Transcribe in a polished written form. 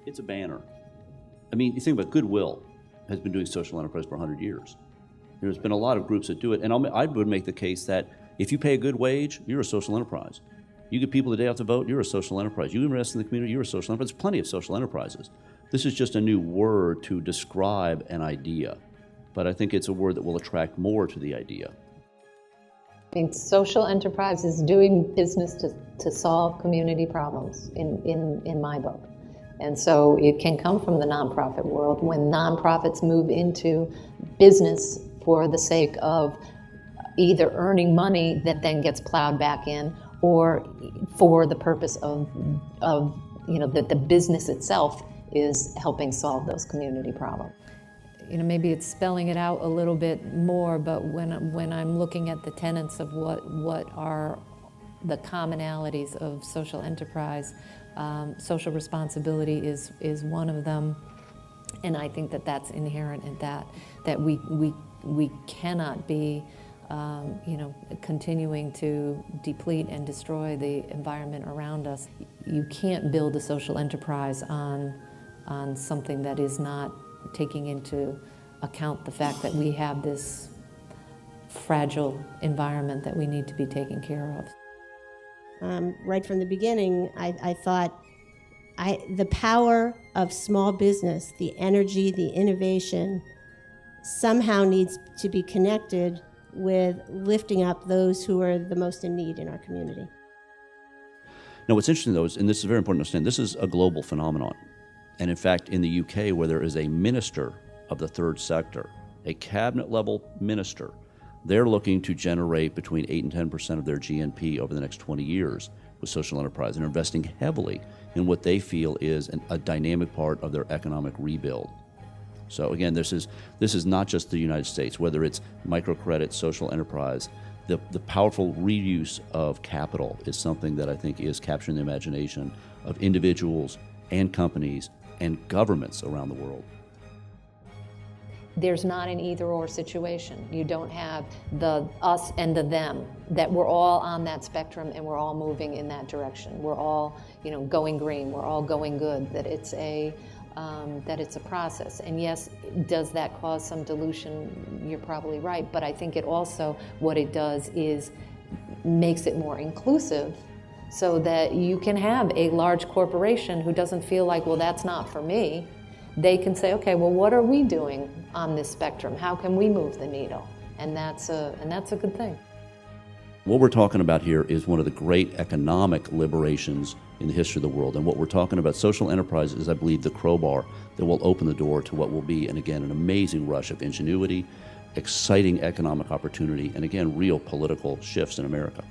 It's a banner. I mean, you think about Goodwill has been doing social enterprise for 100 years. There's been a lot of groups that do it, and I would make the case that if you pay a good wage, you're a social enterprise. You get people the day out to vote, you're a social enterprise. You invest in the community, you're a social enterprise. There's plenty of social enterprises. This is just a new word to describe an idea, but I think it's a word that will attract more to the idea. I think social enterprise is doing business to solve community problems in my book. And so it can come from the nonprofit world when nonprofits move into business for the sake of either earning money that then gets plowed back in, or for the purpose of that the business itself is helping solve those community problems. Maybe it's spelling it out a little bit more, but when I'm looking at the tenets of what are the commonalities of social enterprise, social responsibility is one of them, and I think that's inherent in that we cannot be continuing to deplete and destroy the environment around us. You can't build a social enterprise on something that is not taking into account the fact that we have this fragile environment that we need to be taking care of. Right from the beginning, I thought the power of small business, the energy, the innovation, somehow needs to be connected with lifting up those who are the most in need in our community. Now, what's interesting, though, and this is very important to understand, this is a global phenomenon. And in fact, in the UK, where there is a minister of the third sector, a cabinet-level minister, they're looking to generate between 8 and 10% of their GNP over the next 20 years with social enterprise, and are investing heavily in what they feel is a dynamic part of their economic rebuild. So again, this is not just the United States, whether it's microcredit, social enterprise, the powerful reuse of capital is something that I think is capturing the imagination of individuals and companies and governments around the world. There's not an either-or situation. You don't have the us and the them, that we're all on that spectrum and we're all moving in that direction. We're all, going green, we're all going good, that it's a process. And yes, does that cause some dilution? You're probably right, but I think it also, what it does is makes it more inclusive, so that you can have a large corporation who doesn't feel like, well, that's not for me. They can say, okay, well, what are we doing on this spectrum? How can we move the needle? And that's a good thing. What we're talking about here is one of the great economic liberations in the history of the world. And what we're talking about, social enterprise, is, I believe, the crowbar that will open the door to what will be, and again, an amazing rush of ingenuity, exciting economic opportunity, and again, real political shifts in America.